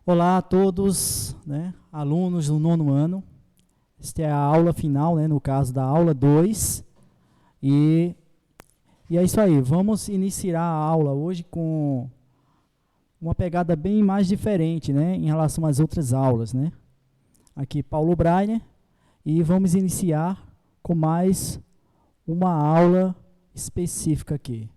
Olá a todos, né, alunos do 9º ano. Esta é a aula final, né, no caso da aula 2. E é isso aí, vamos iniciar a aula hoje com uma pegada bem mais diferente, né, em relação às outras aulas, né. Aqui Paulo Breiner, e vamos iniciar com mais uma aula específica aqui.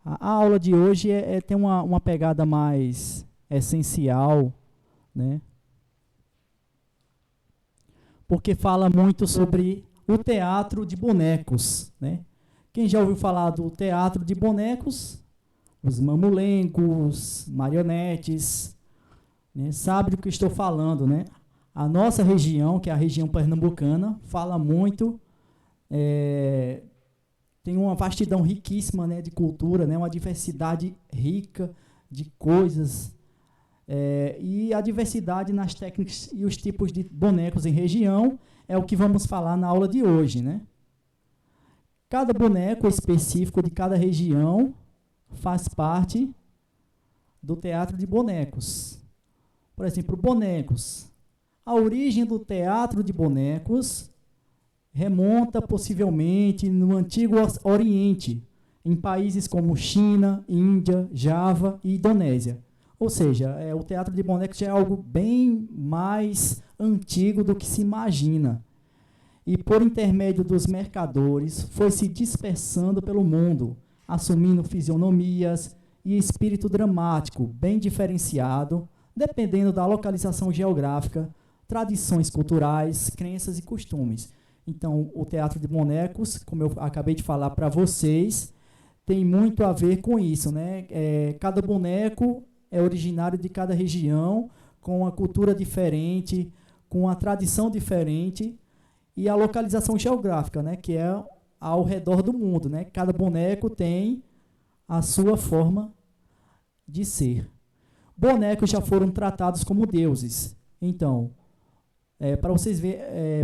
A aula de hoje tem uma pegada mais essencial, né? Porque fala muito sobre o teatro de bonecos, né? Quem já ouviu falar do teatro de bonecos? Os mamulengos, marionetes, né? Sabe do que estou falando, né? A nossa região, que é a região pernambucana, fala muito, tem uma vastidão riquíssima, né, de cultura, né, uma diversidade rica de coisas, e a diversidade nas técnicas e os tipos de bonecos em região é o que vamos falar na aula de hoje, né? Cada boneco específico de cada região faz parte do teatro de bonecos. Por exemplo, bonecos. A origem do teatro de bonecos remonta possivelmente no Antigo Oriente, em países como China, Índia, Java e Indonésia. Ou seja, o teatro de bonecos já é algo bem mais antigo do que se imagina. E por intermédio dos mercadores, foi se dispersando pelo mundo, assumindo fisionomias e espírito dramático bem diferenciado, dependendo da localização geográfica, tradições culturais, crenças e costumes. Então, o teatro de bonecos, como eu acabei de falar para vocês, tem muito a ver com isso, né? Cada boneco é originário de cada região, com uma cultura diferente, com uma tradição diferente, e a localização geográfica, né? Que é ao redor do mundo, né? Cada boneco tem a sua forma de ser. Bonecos já foram tratados como deuses. Então, para vocês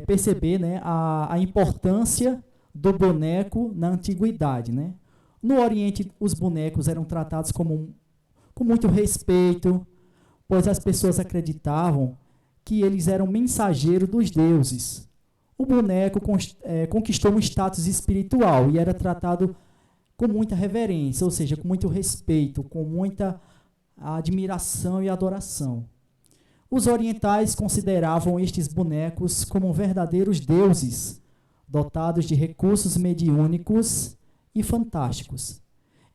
perceber, né, a importância do boneco na antiguidade, né? No Oriente, os bonecos eram tratados com muito respeito, pois as pessoas acreditavam que eles eram mensageiros dos deuses. O boneco conquistou um status espiritual e era tratado com muita reverência, ou seja, com muito respeito, com muita admiração e adoração. Os orientais consideravam estes bonecos como verdadeiros deuses, dotados de recursos mediúnicos e fantásticos.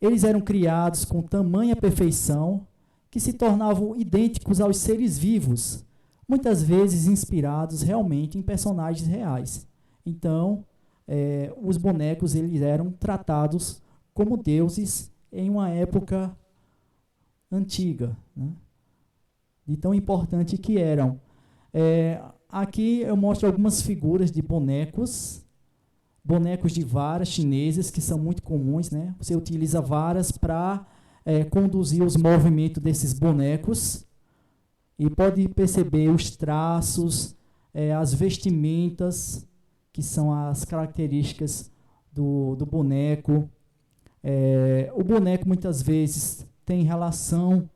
Eles eram criados com tamanha perfeição que se tornavam idênticos aos seres vivos, muitas vezes inspirados realmente em personagens reais. Então, os bonecos eles eram tratados como deuses em uma época antiga, né? De tão importante que eram. Aqui eu mostro algumas figuras de bonecos de varas chineses, que são muito comuns, né? Você utiliza varas para conduzir os movimentos desses bonecos, e pode perceber os traços, as vestimentas, que são as características do boneco. O boneco muitas vezes tem relação,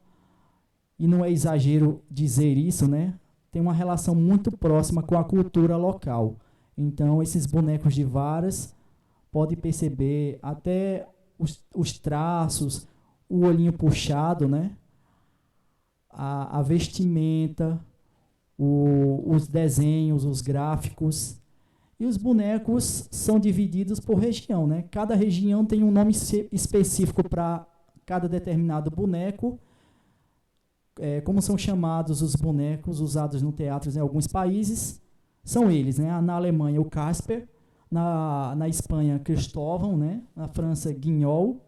e não é exagero dizer isso, né? Tem uma relação muito próxima com a cultura local. Então, esses bonecos de varas, pode perceber até os traços, o olhinho puxado, né? A vestimenta, os desenhos, os gráficos. E os bonecos são divididos por região, né? Cada região tem um nome específico para cada determinado boneco. Como são chamados os bonecos usados no teatro em alguns países? São eles, né? Na Alemanha, o Casper. Na Espanha, Cristóvão, né? Na França, Guignol.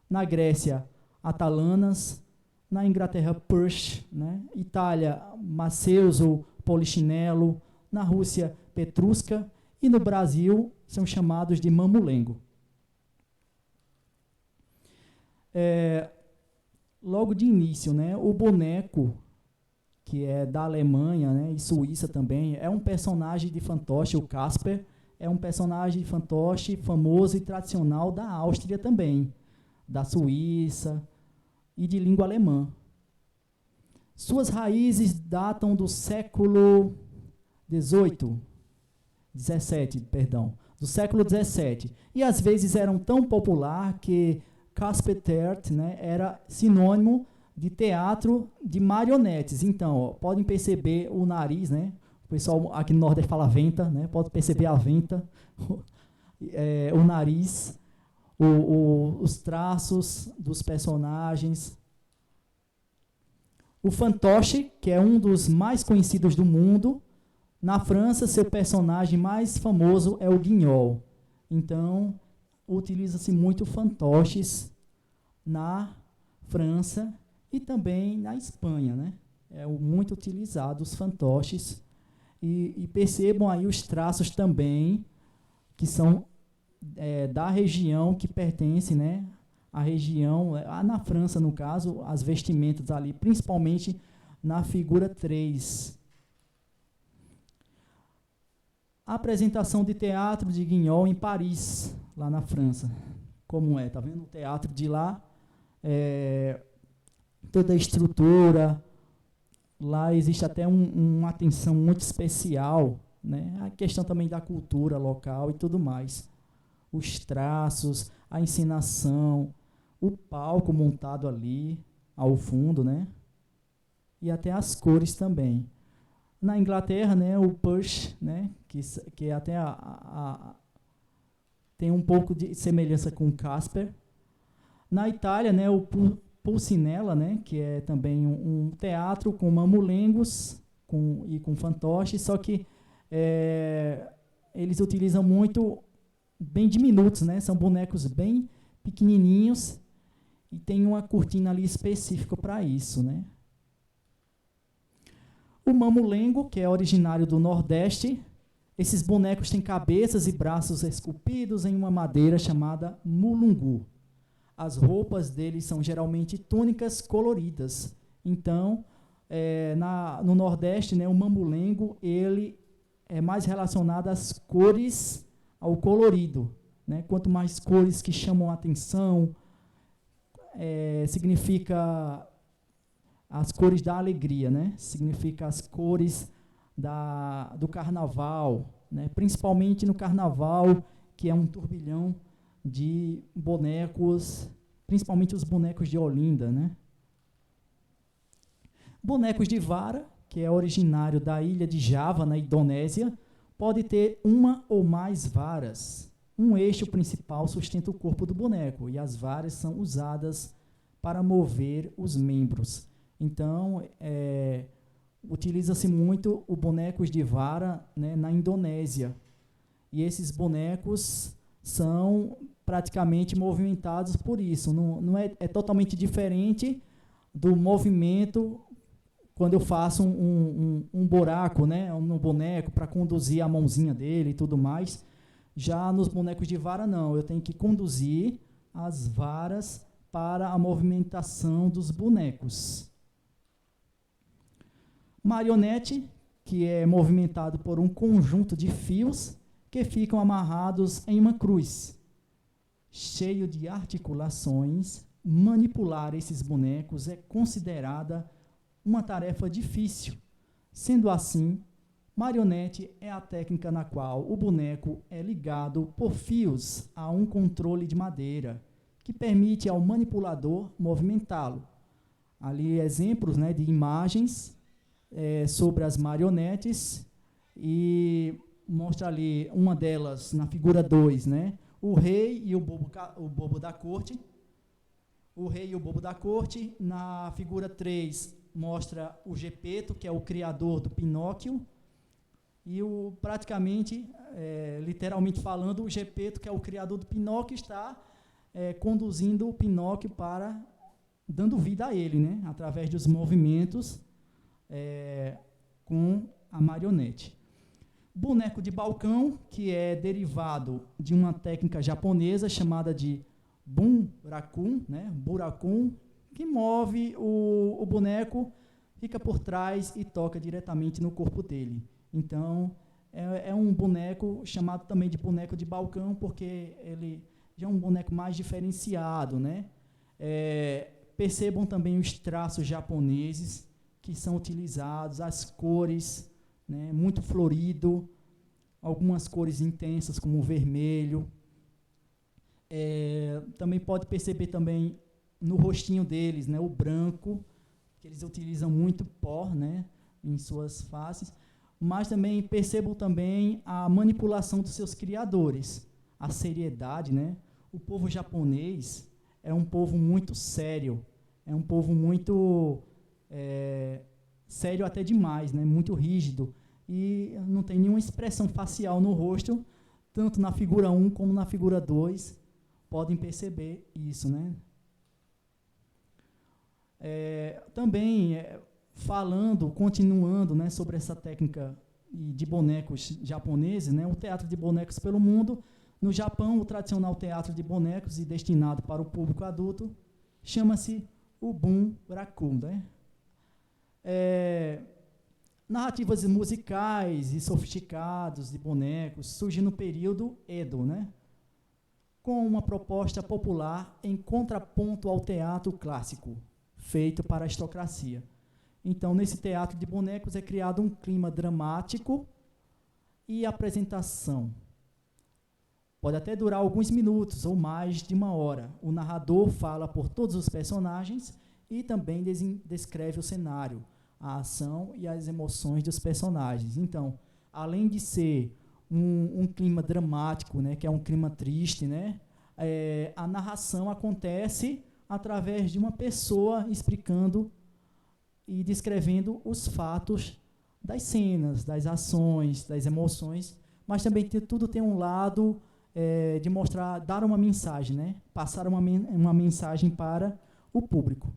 Na Grécia, Atalanas. Na Inglaterra, Perche, né? Itália, Maceus ou Polichinelo. Na Rússia, Petrusca. E no Brasil, são chamados de mamulengo. Logo de início, né, o boneco, que é da Alemanha, né, e Suíça também, é um personagem de fantoche, o Casper, é um personagem de fantoche famoso e tradicional da Áustria também, da Suíça e de língua alemã. Suas raízes datam do século XVII, do século XVII, e às vezes eram tão popular que Kaspertheater, né, era sinônimo de teatro de marionetes. Então, ó, podem perceber o nariz, né? O pessoal aqui no Nordeste fala venta, né? Pode perceber a venta, o nariz, os traços dos personagens. O fantoche, que é um dos mais conhecidos do mundo. Na França, seu personagem mais famoso é o Guignol. Então, utiliza-se muito fantoches na França e também na Espanha, né? É muito utilizado os fantoches. E percebam aí os traços também, que são da região que pertence, né? A região, na França, no caso, as vestimentas ali, principalmente na figura 3. A apresentação de teatro de Guignol em Paris, lá na França. Como é? Tá vendo o teatro de lá? Toda a estrutura. Lá existe até uma atenção muito especial, né? A questão também da cultura local e tudo mais. Os traços, a encenação, o palco montado ali, ao fundo, né? E até as cores também. Na Inglaterra, né, o Perche, né, que até tem um pouco de semelhança com o Casper. Na Itália, né, o Pulcinella, né, que é também um teatro com mamulengos e com fantoches, só que eles utilizam muito bem diminutos, né, são bonecos bem pequenininhos e tem uma cortina ali específica para isso, né. O mamulengo, que é originário do Nordeste, esses bonecos têm cabeças e braços esculpidos em uma madeira chamada mulungu. As roupas deles são geralmente túnicas coloridas. Então, no Nordeste, né, o mamulengo ele é mais relacionado às cores, ao colorido, né? Quanto mais cores que chamam a atenção, significa as cores da alegria, né? Significa as cores do carnaval, né? Principalmente no carnaval, que é um turbilhão de bonecos, principalmente os bonecos de Olinda, né? Bonecos de vara, que é originário da ilha de Java, na Indonésia, pode ter uma ou mais varas. Um eixo principal sustenta o corpo do boneco e as varas são usadas para mover os membros. Então, utiliza-se muito o bonecos de vara, né, na Indonésia. E esses bonecos são praticamente movimentados por isso. Não é totalmente diferente do movimento quando eu faço um buraco, né, no boneco para conduzir a mãozinha dele e tudo mais. Já nos bonecos de vara, não. Eu tenho que conduzir as varas para a movimentação dos bonecos. Marionete, que é movimentado por um conjunto de fios que ficam amarrados em uma cruz. Cheio de articulações, manipular esses bonecos é considerada uma tarefa difícil. Sendo assim, marionete é a técnica na qual o boneco é ligado por fios a um controle de madeira, que permite ao manipulador movimentá-lo. Ali exemplos, né, de imagens sobre as marionetes, e mostra ali uma delas na figura 2, né, o rei e o bobo da corte. O rei e o bobo da corte. Na figura 3 mostra o Gepeto, que é o criador do Pinóquio, e praticamente, literalmente falando, o Gepeto, que é o criador do Pinóquio, está conduzindo o Pinóquio dando vida a ele, né, através dos movimentos com a marionete. Boneco de balcão, que é derivado de uma técnica japonesa chamada de bunraku, né, buraku, que move o boneco, fica por trás e toca diretamente no corpo dele. Então, é um boneco chamado também de boneco de balcão, porque ele já é um boneco mais diferenciado, né? Percebam também os traços japoneses que são utilizados, as cores, né, muito florido, algumas cores intensas como o vermelho. Também pode perceber também no rostinho deles, né, o branco, que eles utilizam muito pó, né, em suas faces, mas também percebam também a manipulação dos seus criadores, a seriedade, né? O povo japonês é um povo muito sério, é um povo muito sério até demais, né? Muito rígido, e não tem nenhuma expressão facial no rosto, tanto na figura 1 como na figura 2, podem perceber isso, né? Também, continuando, né, sobre essa técnica de bonecos japoneses, né, o teatro de bonecos pelo mundo. No Japão, o tradicional teatro de bonecos, e destinado para o público adulto, chama-se o bunraku, né? Narrativas musicais e sofisticados de bonecos surgem no período Edo, né, com uma proposta popular em contraponto ao teatro clássico, feito para a aristocracia. Então, nesse teatro de bonecos é criado um clima dramático e apresentação. Pode até durar alguns minutos ou mais de uma hora. O narrador fala por todos os personagens e também descreve o cenário, a ação e as emoções dos personagens. Então, além de ser um clima dramático, né, que é um clima triste, né, a narração acontece através de uma pessoa explicando e descrevendo os fatos das cenas, das ações, das emoções, mas também tudo tem um lado de mostrar, dar uma mensagem, né? Passar uma mensagem para o público.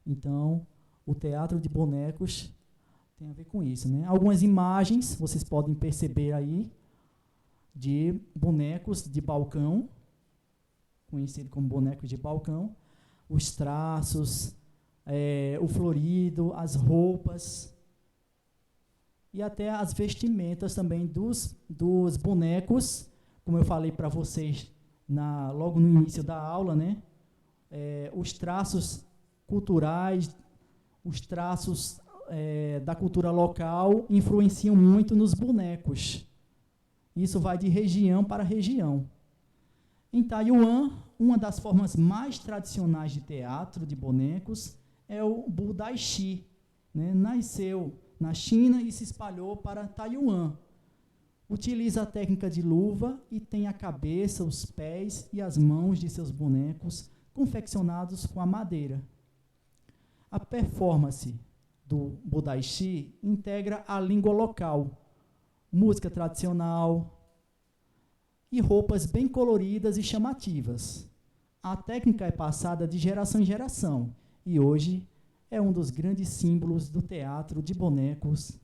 Então, o teatro de bonecos tem a ver com isso, né? Algumas imagens vocês podem perceber aí de bonecos de balcão, conhecido como bonecos de balcão, os traços, o florido, as roupas e até as vestimentas também dos bonecos, como eu falei para vocês logo no início da aula, né? Os traços culturais, os traços da cultura local influenciam muito nos bonecos. Isso vai de região para região. Em Taiwan, uma das formas mais tradicionais de teatro de bonecos é o Budaishi, né? Nasceu na China e se espalhou para Taiwan. Utiliza a técnica de luva e tem a cabeça, os pés e as mãos de seus bonecos confeccionados com a madeira. A performance do Budaishi integra a língua local, música tradicional e roupas bem coloridas e chamativas. A técnica é passada de geração em geração e hoje é um dos grandes símbolos do teatro de bonecos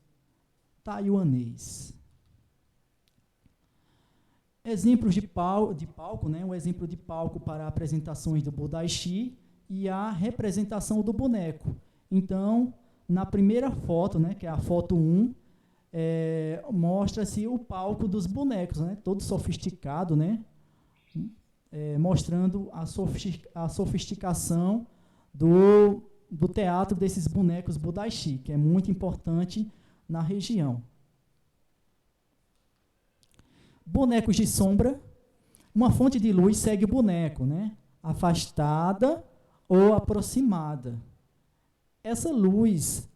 taiwanês. Exemplos de palco, né? Um exemplo de palco para apresentações do Budaishi e a representação do boneco. Então, na primeira foto, né, que é a foto 1, mostra-se o palco dos bonecos, né, todo sofisticado, né, mostrando a sofisticação do teatro desses bonecos Budaishi, que é muito importante na região. Bonecos de sombra Uma fonte de luz segue o boneco, né? Afastada ou aproximada. Essa luz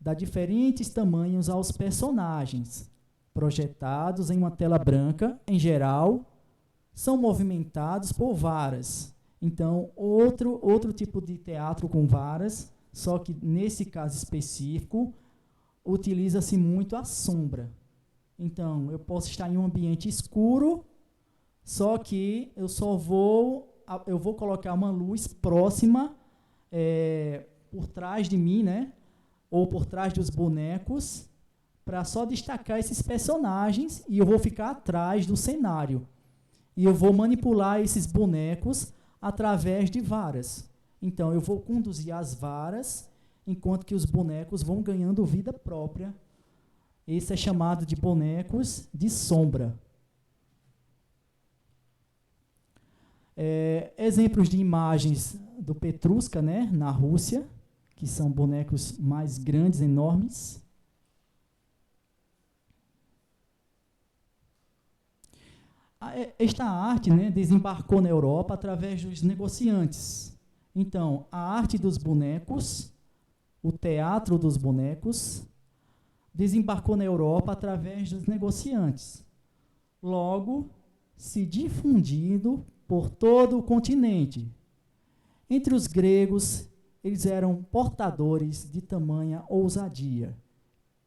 dá diferentes tamanhos aos personagens, projetados em uma tela branca, em geral, são movimentados por varas. Então, outro tipo de teatro com varas, só que nesse caso específico, utiliza-se muito a sombra. Então, eu posso estar em um ambiente escuro, só que eu vou colocar uma luz próxima por trás de mim, né? Ou por trás dos bonecos, para só destacar esses personagens, e eu vou ficar atrás do cenário. E eu vou manipular esses bonecos através de varas. Então, eu vou conduzir as varas, enquanto que os bonecos vão ganhando vida própria. Esse é chamado de bonecos de sombra. Exemplos de imagens do Petrushka, né, na Rússia, que são bonecos mais grandes, enormes. Esta arte, né, desembarcou na Europa através dos negociantes. Então, a arte dos bonecos, o teatro dos bonecos, desembarcou na Europa através dos negociantes. Logo, se difundindo por todo o continente. Entre os gregos, eles eram portadores de tamanha ousadia,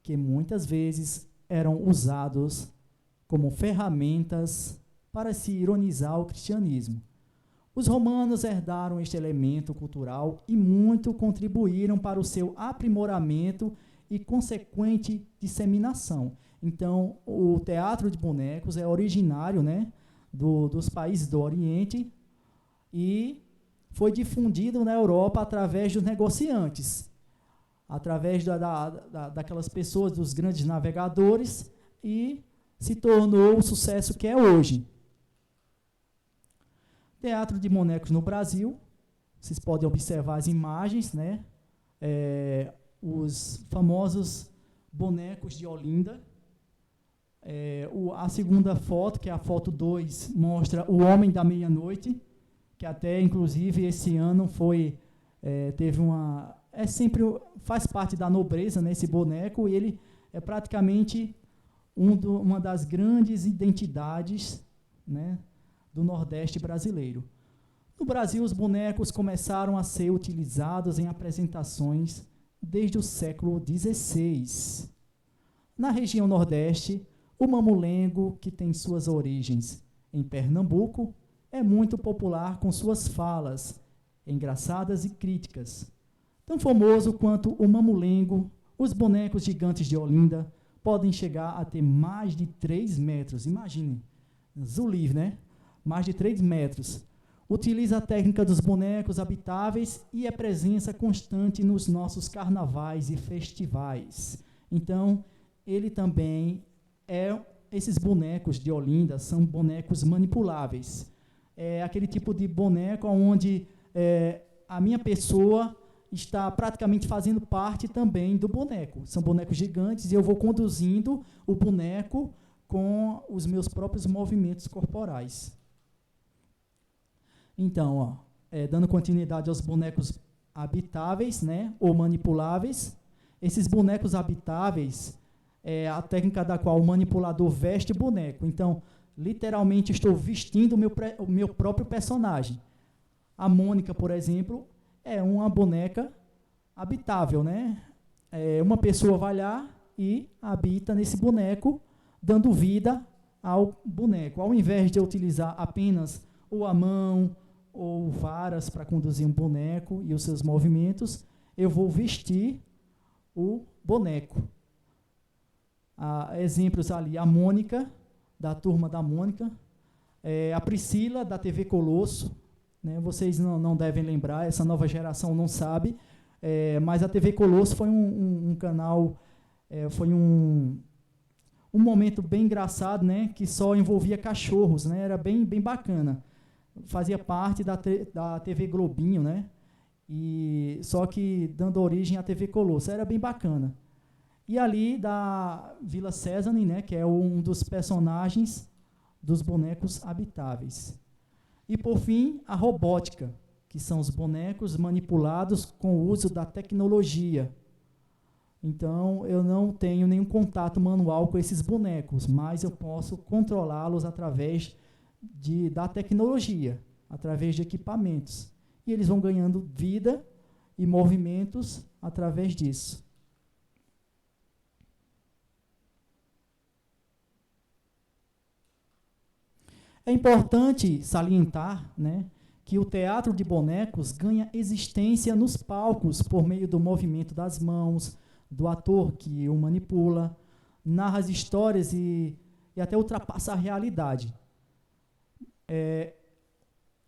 que muitas vezes eram usados como ferramentas para se ironizar o cristianismo. Os romanos herdaram este elemento cultural e muito contribuíram para o seu aprimoramento e consequente disseminação. Então, o teatro de bonecos é originário, né, dos países do Oriente e foi difundido na Europa através dos negociantes, através daquelas pessoas, dos grandes navegadores, e se tornou o sucesso que é hoje. Teatro de bonecos no Brasil, vocês podem observar as imagens, né? Os famosos bonecos de Olinda. A segunda foto, que é a foto 2, mostra o Homem da Meia-Noite, que até, inclusive, esse ano teve uma... faz parte da nobreza, né, esse boneco, e ele é praticamente uma das grandes identidades, né, do Nordeste brasileiro. No Brasil, os bonecos começaram a ser utilizados em apresentações desde o século XVI. Na região Nordeste, o mamulengo, que tem suas origens em Pernambuco, é muito popular com suas falas engraçadas e críticas. Tão famoso quanto o mamulengo, os bonecos gigantes de Olinda podem chegar a ter mais de 3 metros. Imaginem, Zuliv, né? Mais de 3 metros. Utiliza a técnica dos bonecos habitáveis e é presença constante nos nossos carnavais e festivais. Então, ele também esses bonecos de Olinda são bonecos manipuláveis. É aquele tipo de boneco onde a minha pessoa está praticamente fazendo parte também do boneco. São bonecos gigantes e eu vou conduzindo o boneco com os meus próprios movimentos corporais. Então, dando continuidade aos bonecos habitáveis, né, ou manipuláveis, esses bonecos habitáveis é a técnica da qual o manipulador veste o boneco. Então, literalmente, estou vestindo o meu próprio personagem. A Mônica, por exemplo, é uma boneca habitável, né? Uma pessoa vai lá e habita nesse boneco, dando vida ao boneco. Ao invés de eu utilizar apenas ou a mão ou varas para conduzir um boneco e os seus movimentos, eu vou vestir o boneco. Exemplos ali, a Mônica, da Turma da Mônica, a Priscila, da TV Colosso, né? Vocês não devem lembrar, essa nova geração não sabe, mas a TV Colosso foi um canal, foi um momento bem engraçado, né? Que só envolvia cachorros, né? Era bem bacana. Fazia parte da TV Globinho, né? Só que dando origem à TV Colosso, era bem bacana. E ali da Vila Sésamo, né, que é um dos personagens dos bonecos habitáveis. E, por fim, a robótica, que são os bonecos manipulados com o uso da tecnologia. Então, eu não tenho nenhum contato manual com esses bonecos, mas eu posso controlá-los através da tecnologia, através de equipamentos. E eles vão ganhando vida e movimentos através disso. É importante salientar, né, que o teatro de bonecos ganha existência nos palcos por meio do movimento das mãos, do ator que o manipula, narra as histórias e até ultrapassa a realidade.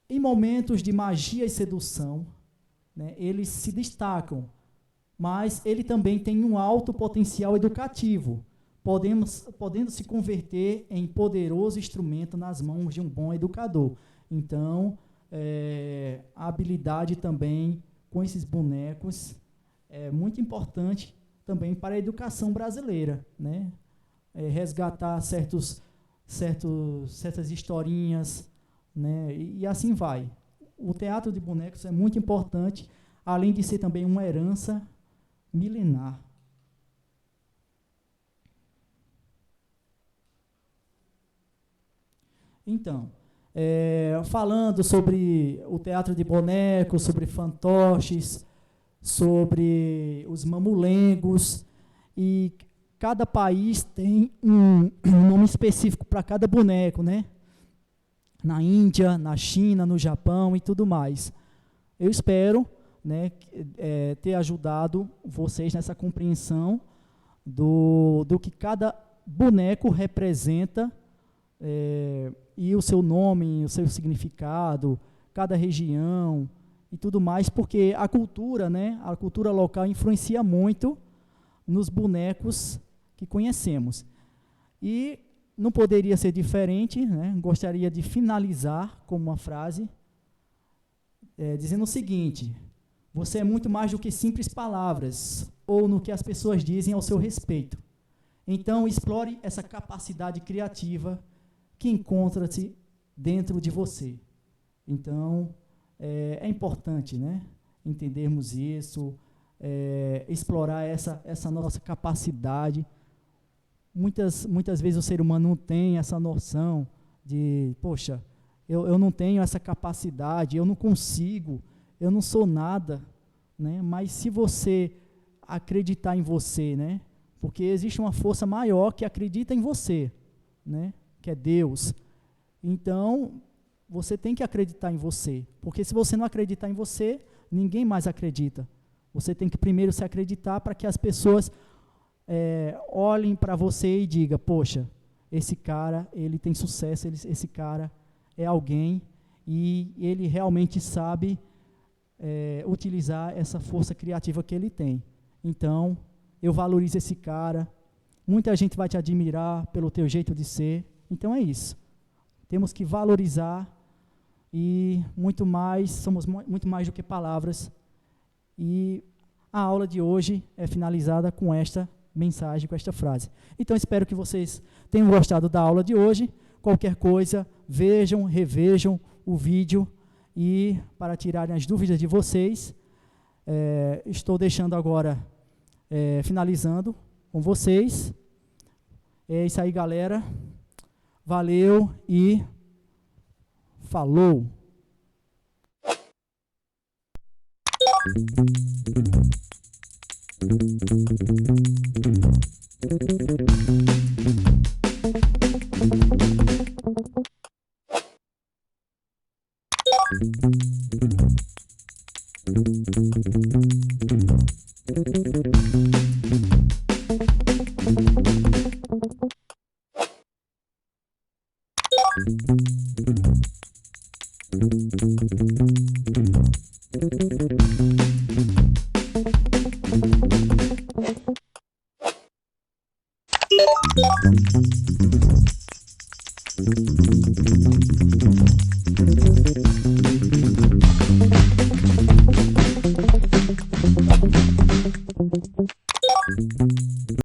Em momentos de magia e sedução, né, eles se destacam, mas ele também tem um alto potencial educativo, podendo se converter em poderoso instrumento nas mãos de um bom educador. Então, a habilidade também com esses bonecos é muito importante também para a educação brasileira, né? Resgatar certas historinhas, né? E assim vai. O teatro de bonecos é muito importante, além de ser também uma herança milenar. Então, falando sobre o teatro de bonecos, sobre fantoches, sobre os mamulengos, e cada país tem um nome específico para cada boneco, né? Na Índia, na China, no Japão e tudo mais. Eu espero, né, ter ajudado vocês nessa compreensão do que cada boneco representa, e o seu nome, o seu significado, cada região e tudo mais, porque a cultura, né, a cultura local influencia muito nos bonecos que conhecemos. E não poderia ser diferente, né? Gostaria de finalizar com uma frase dizendo o seguinte: você é muito mais do que simples palavras ou no que as pessoas dizem ao seu respeito. Então, explore essa capacidade criativa que encontra-se dentro de você. Então, é importante, né, entendermos isso, explorar essa nossa capacidade. Muitas vezes o ser humano não tem essa noção de, poxa, eu não tenho essa capacidade, eu não consigo, eu não sou nada, né? Mas se você acreditar em você, né, porque existe uma força maior que acredita em você, né, que é Deus. Então, você tem que acreditar em você, porque se você não acreditar em você, ninguém mais acredita. Você tem que primeiro se acreditar para que as pessoas olhem para você e digam: poxa, esse cara, ele tem sucesso, esse cara é alguém e ele realmente sabe utilizar essa força criativa que ele tem. Então, eu valorizo esse cara, muita gente vai te admirar pelo teu jeito de ser. Então é isso, temos que valorizar e muito mais, somos muito mais do que palavras. E a aula de hoje é finalizada com esta mensagem, com esta frase. Então espero que vocês tenham gostado da aula de hoje. Qualquer coisa, vejam, revejam o vídeo e para tirarem as dúvidas de vocês, estou deixando agora, finalizando com vocês. É isso aí, galera. Valeu e falou!